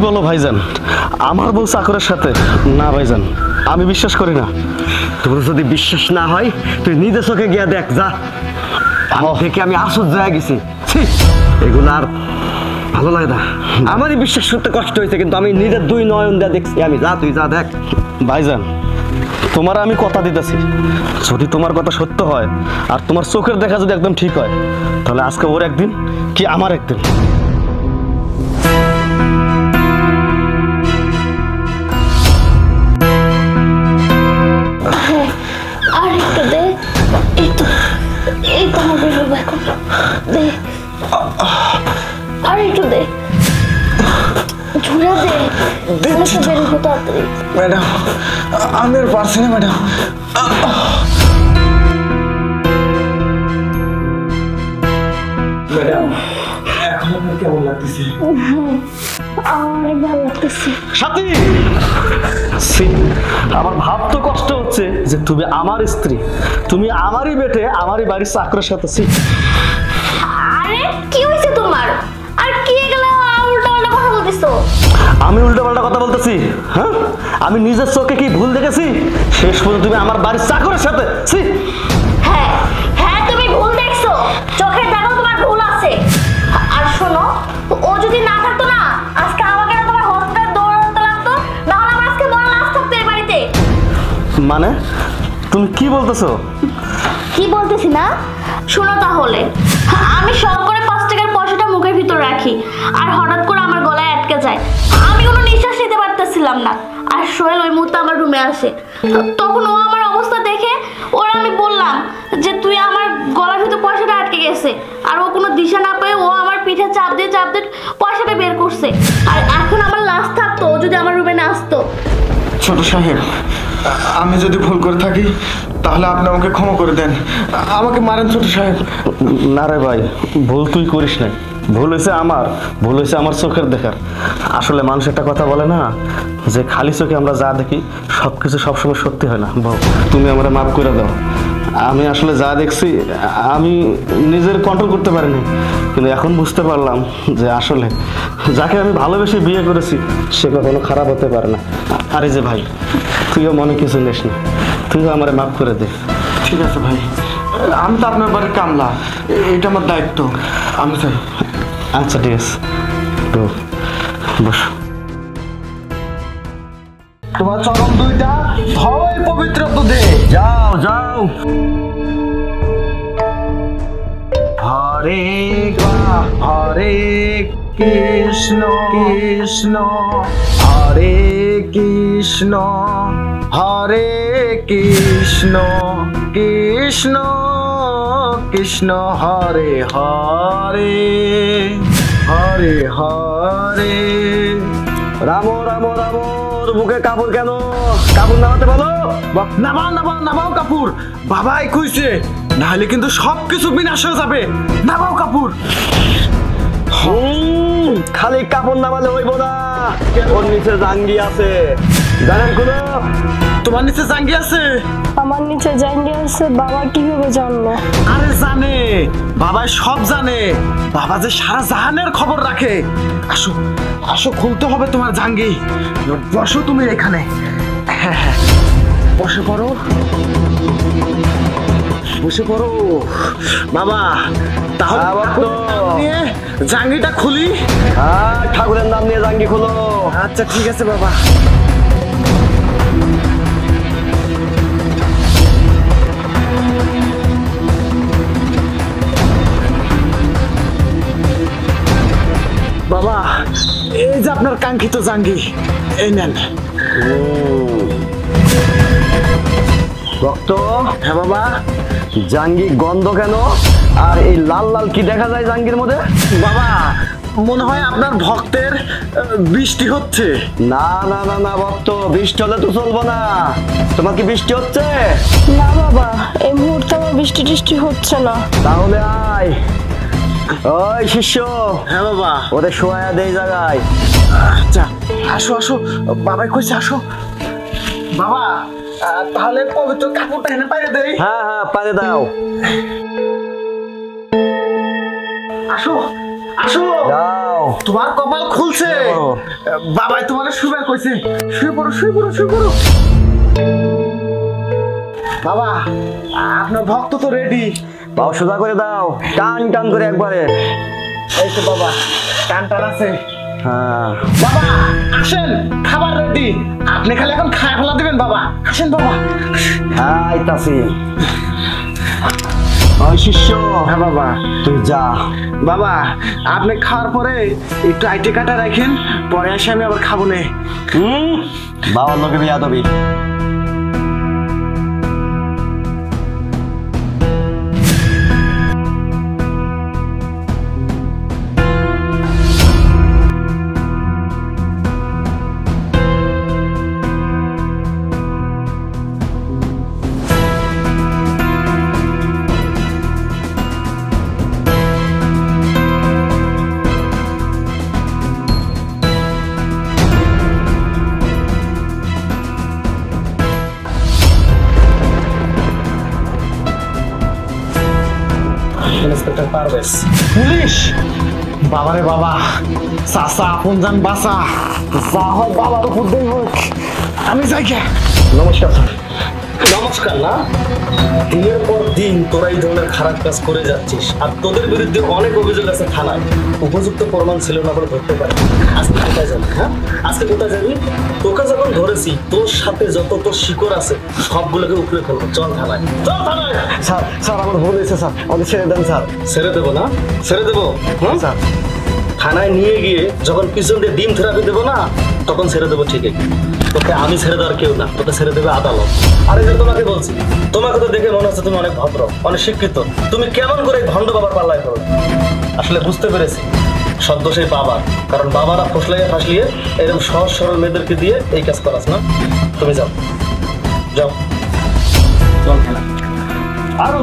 বলো ভাইজান, আমার বউ চাকরের সাথে? না ভাইজান, আমি বিশ্বাস করি না। তোর যদি বিশ্বাস না হয় তুই নিজে চোখে গিয়া দেখ, যা। দেখে আমি আশ্চর্য হয়ে গেছি। এগুলো আর ভালো লাগে না। আমারই বিশ্বাস করতে কষ্ট হয়েছে, কিন্তু আমি নিজের দুই নয়ন দিয়ে দেখছি। আমি, যা তুই যা দেখ। ভাইজান, তোমার আমি কথা দিতেছি, যদি তোমার কথা সত্য হয় আর তোমার চোখের দেখা যদি একদম ঠিক হয়, তাহলে আজকে ওর একদিন কি আমার একদিন। আর একটু দে, এই তো আমার বেরোবো এখন, দে আর একটু দে, ঝুড়া দে, বেরোবো তাড়াতাড়ি। ম্যাডাম, আমি আর পারছি না ম্যাডাম। ম্যাডাম, এখন আপনার কেমন লাগতেছে? অনেক ভালো লাগতেছে। সাথী, আমার ভাবতে কষ্ট হচ্ছে যে তুমি আমার স্ত্রী, তুমি আমারই বেটে, আমারই বাড়ির চাকরের সাথে। আরে কি হয়েছে তোমার? আর কি এগুলা উল্টা পাল্টা কথা বলতেছো? আমি উল্টা পাল্টা কথা বলতেছি? হ্যাঁ, আমি নিজের চোখে কি ভুল দেখেছি? শেষ পর্যন্ত তুমি আমার বাড়ির চাকরের সাথে। হ্যাঁ হ্যাঁ, তুমি ভুল দেখছো, চোখের দেখাও তোমার ভুল আছে। আর শোনো, ও যদি না থাকতো না, আজকে আমাকে না তোমার হসপিটাল দৌড়াতে লাগতো, না হলে আমার আজকে মরা লাশ থাকতো এই বাড়িতে। মানে তুমি কি বলতেছো? কি বলতেছি না, শোনো তাহলে। আমি শখ করে 5 টাকার পয়সাটা মুখের ভিতর রাখি, আর হঠাৎ করে আমার গলায় আটকে যায়। আমি কোনো নিঃশ্বাস নিতে পারতেছিলাম না। আর সোহেল ওই মুহূর্তে আমার রুমে আসে। তখন ও আমার অবস্থা দেখে ওরা আমি বললাম যে তুই আমার গলার ভিতর পয়সাটা আটকে গেছে। আর ও কোনো দিশা না পেয়ে ও আমার পিঠে চাপ দিয়ে পয়সাটা বের করছে। আর এখন আমার লাশ থাকতো, ও যদি আমার রুমে না আসতো। ছোট সাহেব, আমি যদি ভুল করে থাকি তাহলে আপনি আমাকে ক্ষমা করে দেন। আমাকে মারেন ছোট সাহেব। না রে ভাই, ভুল তুই করিস না। ভুল হয়েছে আমার চোখের দেখার। আসলে মানুষ একটা কথা বলে না, যে খালি চোখে আমরা যা দেখি সবকিছু সবসময় সত্যি হয় না। বউ, তুমি আমার মাফ করে দাও। আমি আসলে যা দেখছি আমি নিজের কন্ট্রোল করতে পারিনি, কিন্তু এখন বুঝতে পারলাম যে আসলে যাকে আমি ভালোবেসে বিয়ে করেছি সে কখনো খারাপ হতে পারে না। আরে যে ভাই, তুইও মনে কিছু নিস না, তুইও আমার মাফ করে দে। ঠিক আছে ভাই, আমি তো আপনার বাড়ির কামলা, এটা আমার দায়িত্ব। আমি চাই। আচ্ছা ঠিক আছে, বসো। তোমার চরম দুইটা ধোয় পবিত্র দুধে। যাও যাও। হরে হরে কৃষ্ণ কৃষ্ণ হরে কৃষ্ণ হরে কৃষ্ণ কৃষ্ণ কৃষ্ণ হরে হরে হরে হরে। রাম রাম রাম। বুকে কাপড় কেন? কাপড় নামাতে বলো। নামাও নামাও নামাও কাপড়। বাবাই কইছে, নাহলে কিন্তু সবকিছু বিনাশ হয়ে যাবে। নামাও কাপড়। খালি কাপড় নামালে হইব না, ওর নিচে জাঙ্গি আছে, জানেন কোনো? তোমার নিচে জাঙ্গি আছে? আমার নিচে জাঙ্গি আছে, বাবা কিভাবে জানলো? আরে জানে, বাবা সব জানে। বাবা যে সারা জাহানের খবর রাখে। আসো আসো, খুলতে হবে তোমার জাঙ্গি। বসো তুমি এখানে। হ্যাঁ হ্যাঁ, বসে পড়ো বসে পড়ো। বাবা, তাহলে নিয়ে জাঙ্গিটা খুলি। হ্যাঁ, ঠাকুরের নাম নিয়ে জাঙ্গি খুলো। আচ্ছা ঠিক আছে বাবা। বাবা, এই যে আপনার কাঙ্ক্ষিত জাঙ্গি, এই নেন। রক্ত? হ্যাঁ বাবা। জাঙ্গি গন্ধ কেন? আর এই লাল লাল কি দেখা যায় জাঙ্গির মধ্যে? বাবা, মনে হয় আপনার ভক্তের বৃষ্টি হচ্ছে। না না না না ভক্ত, বৃষ্টি হলে তো চলবো না। তোমার কি বৃষ্টি হচ্ছে? না বাবা, এই মুহূর্তে আমার বৃষ্টি টিষ্টি হচ্ছে না। তাহলে আয়। ওই শিষ্য। হ্যাঁ বাবা। ওদের শোয়া দেই জায়গায়। আচ্ছা, আসো আসো, বাবাই কইছে আসো। বাবা, তাহলে পবিত্র কাপড়টা এনে পাইরে দেই। হ্যাঁ হ্যাঁ, পারে দাও। আসো আসো। যাও। তোমার কপাল খুলছে বড়। বাবাই তোমাকে শুয়ে কইছে শুয়ে পড়ো শুয়ে পড়ো শুয়ে পড়ো বাবা আপনার ভক্ত তো রেডি পাও সোজা করে দাও, টান টান করে একবারে। এই তো বাবা টান টান আছে হ্যাঁ বাবা আসেন খাবার রেডি আপনি খালি এখন খায় ফেলা দিবেন বাবা আসেন বাবা আইতাছি। ওই শিষ্য, হ্যাঁ বাবা তুই যা। বাবা আপনি খাওয়ার পরে একটু আইটে কাটা রাখেন পরে এসে আমি আবার খাবো নে বাবার লোকে বিয়া দবি। ইন্সপেক্টর পারভেজ। পুলিশ বাবারে বাবা চাচা আপন জান বাসা যা হয় বাবার উপর দেই হোক আমি যাই গে। নমস্কার স্যার। নমস্কার না, দিনের পর দিন তোরা এই ধরনের খারাপ কাজ করে যাচ্ছিস আর তোদের বিরুদ্ধে অনেক অভিযোগ আছে থানায়, উপযুক্ত প্রমাণ ছিল না বলে ধরতে পারি। আজকে কোথায় যাবি? হ্যাঁ আজকে কোথায় যাবি? তোকে যখন ধরেছি তোর সাথে যত তোর শিকড় আছে সবগুলোকে উপরে ফেলবো। চল থানায়, চল থানায়। স্যার স্যার আমার ভুল হয়েছে স্যার, আমাদের ছেড়ে দেন স্যার। ছেড়ে দেবো না? ছেড়ে দেবো? হ্যাঁ স্যার থানায় নিয়ে গিয়ে যখন পিছন দিয়ে ডিম থেরাপি দেবো না তখন ছেড়ে দেবো ঠিকই। তোকে আমি ছেড়ে দেওয়ার কেউ না, তোকে ছেড়ে দেবে আদালত। আর এই যে তোমাকে বলছি, তোমাকে তো দেখে মনে হচ্ছে তুমি অনেক ভদ্র অনেক শিক্ষিত, তুমি কেমন করে এই ভণ্ড বাবার পাল্লায় পড়ো? আসলে বুঝতে পেরেছি সব দোষ এই বাবার, কারণ বাবারা ফসলাইয়া ফাসলিয়ে এরকম সহজ সরল মেয়েদেরকে দিয়ে এই কাজ করাস না। তুমি যাও যাও, চল খেলা। আরো